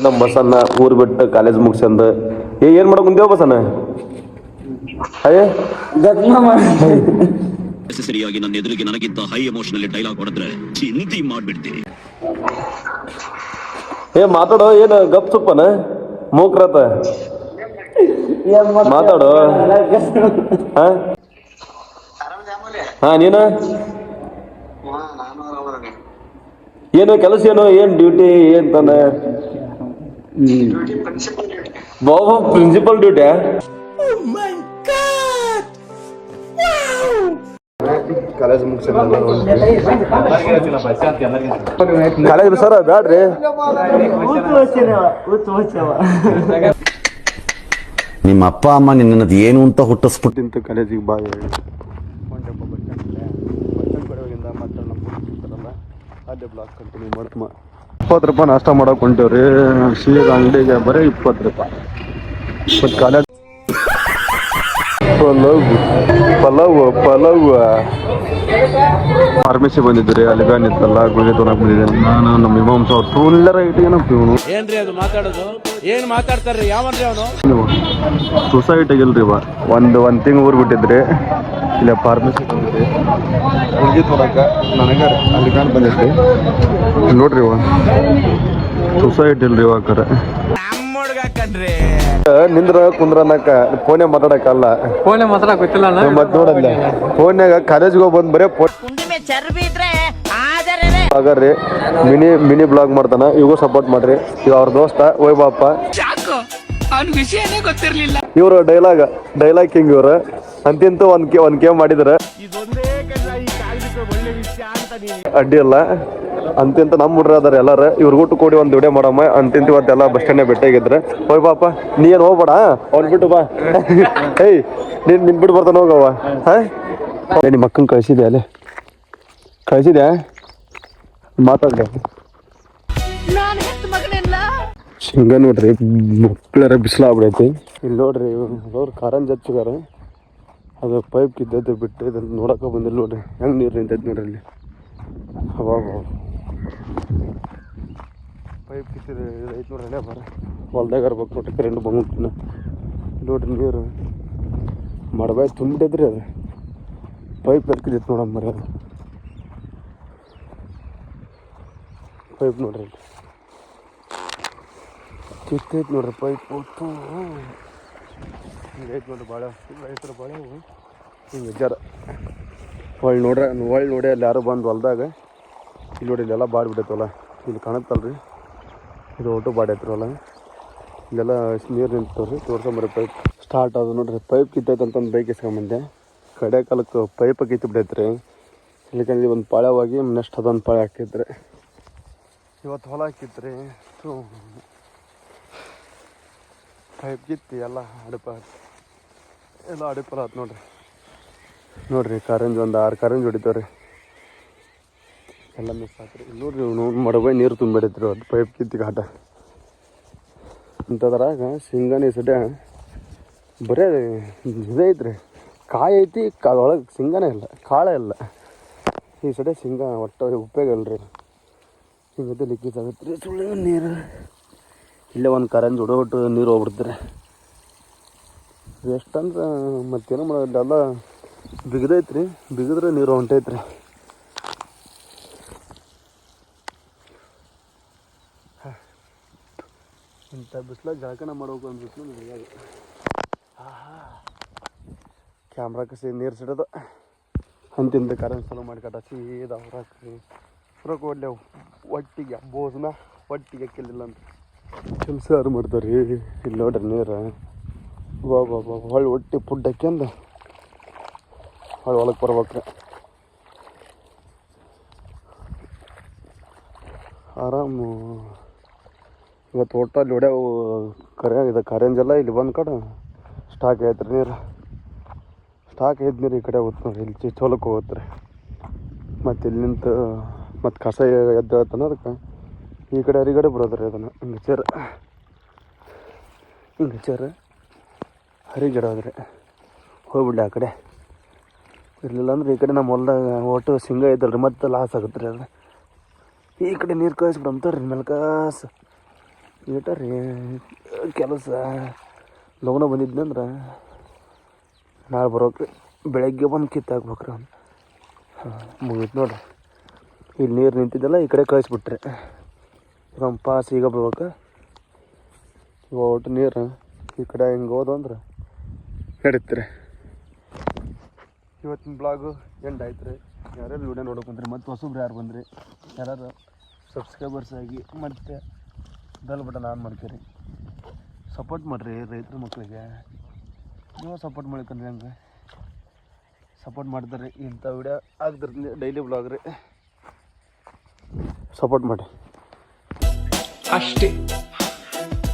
ನೋಡ್ರಿ ನಮ್ಮ ಬಸನ್ನ ಊರು ಬಿಟ್ಟು ಕಾಲೇಜ್ ಮುಗಿಸಂದ ಏನು ಮಾಡಕ್ ಮುಂದೇವ ಬಸನ್ನ ಅಯ್ಯ ಸರಿಯಾಗಿ ನನ್ನ ಎದುರಿಗೆ ನನಗಿಂತ ಹೈ ಎಮೋಷನಲ್ ಡೈಲಾಗ್ ಹೊಡೆದ್ರೆ ಚಿಂತಿ ಮಾಡ್ಬಿಡ್ತೀನಿ. ಮಾತಾಡೋ ಏನು ಗಪ್ ಸುಪ್ಪನ ಮೂಕ್ರತ ಮಾತಾಡೋ. ಹಾ ನೀನ ಏನು ಕೆಲಸ ಏನು ಏನ್ ಡ್ಯೂಟಿ ಏನ್ ತಾನೆ ಬಾಬಾ ಪ್ರಿನ್ಸಿಪಲ್ ಡ್ಯೂಟಿ ಕಾಲೇಜ್ ಮುಗಿಸ ಕಾಲೇಜ್ ಸರ ಬ್ಯಾಡ್ರಿ ನಿಮ್ಮ ಅಪ್ಪ ಅಮ್ಮ ನಿನ್ನದು ಏನು ಅಂತ ಹುಟ್ಟಿಸ್ಬಿಟ್ಟಿಂತ ಕಾಲೇಜಿಗೆ ಬಾ ಒಂಟೆಪ್ಪ ಬಸ್ ಸ್ಟ್ಯಾಂಡ್ ಕಡೆ ಹೋಗಿಂದ ಮತ್ತೆ ನಮ್ಮ ಅಲ್ಲೇ ಬ್ಲಾಕ್ ಕಂಟಿನ್ಯೂ ಮಾಡ್ತಮ್ಮ. 20 ರೂಪಾಯಿ ನಾಷ್ಟ ಮಾಡೋಕೆ ಹೊಂಟೇವ್ರಿ ಸೀದ ಅಂಗಡಿಗೆ ಬರೀ 20 ರೂಪಾಯಿ. ಮತ್ತು ಕಾಲೇಜ್ ಪಲಾವ್ ಫಾರ್ಮಸಿ ಬಂದಿದ್ರಿ ಅಲ್ಲಿ ಬ್ಯಾನ್ ಇತ್ತಲ್ಲ ಗುಳಿಗೆ ತೊಗೊಳಕ್ ಬಂದಿದ್ದೆ ನಾನು ನಮ್ಮ ಇಮಾಮ್ಸ್ ಅವ್ರು ಫುಲ್ಲರ ಇಟ್ಟಿಗೆ ಇವನು ಏನ್ರಿ ಅದು ಮಾತಾಡೋದು ಏನ್ ಮಾತಾಡ್ತಾರ್ರಿ ಯಾವನ್ರಿ ಅವನು ಸೊಸೈಟಿಗಿಲ್ರಿ ಒಂದು ತಿಂಗ್ ಊರು ಬಿಟ್ಟಿದ್ರಿ ಇಲ್ಲ ಫಾರ್ಮಸಿ ಬಂದಿದ್ರಿ ಗುಳಿಗೆ ತೊಗೊಳಕ ನನಗೆ ಅಲ್ಲಿ ಬ್ಯಾನ್ ಬಂದಿದ್ರಿ ನೋಡ್ರಿ ಸೊಸೈಟಿ ಇಲ್ರಿ ಇವಾಗಾರ ನಿಂದ್ರ ಕುಂದ್ರನಕ ಫೋನೇ ಮಾತಾಡಕಲ್ಲ ಫೋನ್ ಮಾತಾಡಕ್ ಗೊತ್ತಿಲ್ಲ ಮತ್ ನೋಡಲ್ಲ ಫೋನ್ಯಾಗ ಕಾಲೇಜ್ಗೆ ಹೋಗಿ ಬಂದ್ ಬರೇ ಆಗರ್ರಿ ಮಿನಿ ಬ್ಲಾಗ್ ಮಾಡ್ತಾನ ಇವಾಗ ಸಪೋರ್ಟ್ ಮಾಡ್ರಿ ಇವ ಅವ್ರ ದೋಸ್ತ ಓಯ್ ಬಾಪ ಇವ್ರು ಡೈಲಾಗ್ ಕಿಂಗ್ ಇವ್ರ ಅಂತಿಂತೂ ಒಂದ್ ಕೇಮ್ ಮಾಡಿದ್ರ ಅಡ್ಡಿ ಅಲ್ಲ ಅಂತಿಂತ ನಮ್ಮ ಹುಡ್ರ ಅದಾರ ಎಲ್ಲಾರ ಇವ್ರ ಊಟ ಕೂಡಿ ಒಂದ್ ವಿಡಿಯೋ ಮಾಡಮ್ಮ ಅಂತಿಂತ ಇವತ್ತೆಲ್ಲ ಬಸ್ ಸ್ಟ್ಯಾಂಡ್ ಭೇಟಿಯಾಗಿದ್ರೆ ಹೋಯ್ ಬಾಪ ನೀ ಏನ್ ಹೋಗ್ಬೇಡ ಅವ್ನ್ ಬಿಟ್ಟು ಬಾ ಏಯ್ ನಿನ್ ಬಿಟ್ಟು ಬರ್ತಾನ ಹೋಗವ ನಿಮ್ಮ ಅಕ್ಕನ್ ಕಳ್ಸಿದ್ಯಾ ಅಲ್ಲಿ ಕಳ್ಸಿದ್ಯಾ ಮಾತಾಡ್ದೆ ಹಿಂಗ ನೋಡ್ರಿ ಮಕ್ಕಳರ ಬಿಸಿಲಾಗ್ಬಿಡೈತಿ ಇಲ್ಲಿ ನೋಡ್ರಿ ಅವ್ರು ಕಾರಂಜ್ ಹಚ್ಚಿದಾರ ಅದು ಪೈಪ್ ಕಿದ್ದೈತೆ ಬಿಟ್ಟು ಇದನ್ನು ನೋಡಕ್ಕೆ ಬಂದಿಲ್ಲ ನೋಡ್ರಿ ಹೆಂಗೆ ನೀರು ನಿಂತೈತೆ ನೋಡ್ರಿ ಇಲ್ಲಿ ಅವಾಗ ಪೈಪ್ ಕಿತ್ತಿದ್ರೆ ಐತೆ ನೋಡ್ರಿ ಅಲ್ಲೇ ಬರ ಹೊಲ್ದಾಗ ಇರ್ಬೇಕು ನೋಡ್ರಿ ಕರೆಂಟ್ ಬಂದ್ಬಿಟ್ಟಿನ ನೋಡ್ರಿ ನೀರು ಮಡಬಾಯಿ ತುಂಬಿಟ್ಟೈತ್ರಿ ಅದು ಪೈಪ್ ಎರ್ಕಿದೈತೆ ನೋಡಮ್ಮ ಮರಿ ಅದು ಪೈಪ್ ನೋಡ್ರಿ ಇಲ್ಲಿ ಕಿತ್ತೈತೆ ನೋಡ್ರಿ ಪೈಪ್ ಹೊತ್ತು ಹಿಂಗೈತೆ ನೋಡ್ರಿ ಭಾಳ ರೈತರು ಭಾಳ ಹಿಂಗೆ ಜರ ಹೊಳ್ಳಿ ನೋಡಿ ಅಲ್ಲಿ ಯಾರು ಬಂದು ಹೊಲ್ದಾಗ ಇಲ್ಲಿ ನೋಡಿ ಇಲ್ಲೆಲ್ಲ ಬಾಡ್ಬಿಟ್ಟೈತವಲ್ಲ ಇಲ್ಲಿ ಕಾಣುತ್ತಲ್ರಿ ಇದು ಒಟ್ಟು ಬಾಡೈತ್ರಿ ಹೊಲ ಇಲ್ಲೆಲ್ಲ ನೀರು ನಿಂತವ್ರಿ ತೋರ್ಸಂಬರಿ ಪೈಪ್ ಸ್ಟಾರ್ಟ್ ಅದು ನೋಡ್ರಿ ಪೈಪ್ ಕಿತ್ತೈತೆ ಅಂತಂದು ಬೈಕ್ ಇಸ್ಕೊಂಬಂದೆ ಕಡೆ ಕಾಲಕ್ಕೆ ಪೈಪ್ ಕಿತ್ತು ಬಿಡೈತ್ರಿ ಇಲ್ಲಿಕಂದ್ರೆ ಒಂದು ಪಾಳ್ಯವಾಗಿ ನೆಕ್ಸ್ಟ್ ಅದೊಂದು ಪಾಳೆ ಹಾಕಿದ್ರಿ ಇವತ್ತು ಹೊಲ ಹಾಕಿತ್ರಿ ಪೈಪ್ ಕಿತ್ತಿ ಎಲ್ಲ ಅಡಿಪಲ ಆತು ನೋಡ್ರಿ ಕಾರಂಜ್ ಒಂದು 6 ಕಾರಂಜ್ ಹೊಡಿತಾವ್ರಿ ಎಲ್ಲ ಮಿಸ್ ಆತ್ರಿ ಇಲ್ಲಿ ನೋಡ್ರಿ ಮಡಬೈ ನೀರು ತುಂಬಿಡೈತ್ರಿ ಅದು ಪೈಪ್ ಕಿತ್ತಿಗೆ ಆಟ ಇಂಥದ್ರಾಗ ಶೇಂಗಾನಿ ಸಡ್ಯ ಬರೇ ಇದೈತ್ರಿ ಕಾಯಿ ಐತಿ ಒಳಗೆ ಶೇಂಗಾನೇ ಇಲ್ಲ ಕಾಳೇ ಇಲ್ಲ ಈ ಸಡ್ಯ ಶೇಂಗಾ ಒಟ್ಟು ಉಪಯೋಗ ಇಲ್ರಿ ಹಿಂಗತ್ತೆ ಲಿಕ್ಕೀಜ್ ಆಗತ್ತೆ ರೀ ಸುಳ್ಳು ನೀರು ಇಲ್ಲೇ ಒಂದು ಕಾರಂಜ್ ಹೊಡೋಬಿಟ್ಟು ನೀರು ಹೋಗ್ಬಿಡ್ತೀರಿ ಎಷ್ಟಂದ್ರೆ ಮತ್ತೇನೋ ಮಾಡೋದಿಲ್ಲ ಎಲ್ಲ ಬಿಗದೈತ್ರಿ ಬಿಗಿದ್ರೆ ನೀರು ಹೊಂಟೈತ್ರಿ ಇಂಥ ಬಿಸ್ಲಾಗ ಜಳಕನ ಮಾಡ್ಬೇಕು ಅಂದ್ಬಿಟ್ಟು ನನಗೆ ಕ್ಯಾಮ್ರಾಕ್ಕೆ ನೀರು ಸಿಡೋದು ಅಂತಿಂತ ಕರೆಂಟ್ ಸಲ ಮಾಡಿ ಕಟ್ಟ ಸೀದಾ ಹೊರಕ್ಕೆ ಒಳ್ಳೆ ಒಟ್ಟಿಗೆ ಬೋಸ್ನ ಒಟ್ಟಿಗೆ ಕೆಲ್ಲಿಲ್ಲ ಅಂತ ಕೆಲಸ ಯಾರು ಮಾಡ್ತಾರೆ ರೀ ಇಲ್ಲಿ ನೋಡ್ರಿ ನೀರು ಬಾಬಾ ಹೊಳ್ಳಿ ಒಟ್ಟಿ ಫುಡ್ ಹಾಕ್ಯಂದು ಹೊಳ್ಳಿ ಒಳಗೆ ಬರ್ಬೇಕ್ರಿ ಆರಾಮು ಇವತ್ತು ಒಟ್ಟಲ್ಲಿ ಹೊಡ್ಯಾವು ಇದು ಕಾರಂಜೆಲ್ಲ ಇಲ್ಲಿ ಬಂದು ಕಡೆ ಸ್ಟಾಕ್ ಐತ್ರಿ ನೀರು ಸ್ಟಾಕ್ ಐತೆ ನೀರು ಈ ಕಡೆ ಹೋಗುತ್ತೆ ನೋಡ್ರಿ ಇಲ್ಲಿ ಚೋಲಕ್ಕೆ ಹೋಗುತ್ತೆ ರೀ ಮತ್ತು ಇಲ್ಲಿ ನಿಂತು ಮತ್ತು ಕಸ ಎದ್ದು ಹೇಳ್ತಾನೆ ಅದಕ್ಕೆ ಈ ಕಡೆ ಹರಿಗಡೆ ಬರೋದ್ರಿ ಅದನ್ನು ಹಿಂಗೆ ಚೇರ ಹರಿಗಿಡೋದ್ರಿ ಹೋಗ್ಬಿಡ್ಲಿ ಆ ಕಡೆ ಇರಲಿಲ್ಲ ಅಂದ್ರೆ ಈ ಕಡೆ ನಮ್ಮ ಹೊಲ್ದಾಗ ಒಟ್ಟು ಶೇಂಗಾ ಐತಲ್ರಿ ಮತ್ತೆ ಲಾಸ್ ಆಗುತ್ತೆ ರೀ ಅದು ಈ ಕಡೆ ನೀರು ಕಳಿಸ್ಬಿಡಂತಾರ್ರಿ ಮೆಲ್ಕಾಸ ಏಟಾರಿ ಕೆಲಸ ಲಗ್ನ ಬಂದಿದ್ನಂದ್ರೆ ನಾಳೆ ಬರೋಕ್ರಿ ಬೆಳಗ್ಗೆ ಬಂದು ಕಿತ್ತಾಕ್ಬೇಕ್ರಿ ಅವ್ನು. ಹಾಂ ಮುಗೀತು ನೋಡ್ರಿ. ಇಲ್ಲಿ ನೀರು ನಿಂತಿದ್ದಲ್ಲ ಈ ಕಡೆ ಕಳಿಸ್ಬಿಟ್ರಿ ನಮ್ಮ ಪಾಸ್ ಈಗ ಬರ್ಬೇಕು. ಇವಾಗ ಒಟ್ಟು ನೀರು ಈ ಕಡೆ ಹಿಂಗೆ ಹೋದ ಅಂದ್ರೆ ನಡೀತೀರಿ. ಇವತ್ತಿನ ಬ್ಲಾಗು ಎಂಡ್ ಆಯ್ತು ರೀ. ಯಾರ್ಯಾರು ವಿಡಿಯೋ ನೋಡೋಕೆ ಬಂದ್ರಿ ಮತ್ತು ಹೊಸಬ್ರು ಯಾರು ಬಂದ್ರಿ ಯಾರು ಸಬ್ಸ್ಕ್ರೈಬರ್ಸ್ ಆಗಿ ಮತ್ತು ಬೆಲ್ ಬಟನ್ ಆನ್ ಮಾಡ್ತೀರಿ. ಸಪೋರ್ಟ್ ಮಾಡಿರಿ ರೈತರ ಮಕ್ಕಳಿಗೆ. ನೀವು ಸಪೋರ್ಟ್ ಮಾಡ್ಕೊಂಡ್ರಿ ಹಂಗೆ ಸಪೋರ್ಟ್ ಮಾಡ್ತಾರೆ. ಇಂಥ ವಿಡಿಯೋ ಆಗ್ತಿರ್ತೀನಿ ಡೈಲಿ ಬ್ಲಾಗ್ ರೀ. ಸಪೋರ್ಟ್ ಮಾಡಿ ಅಷ್ಟೇ.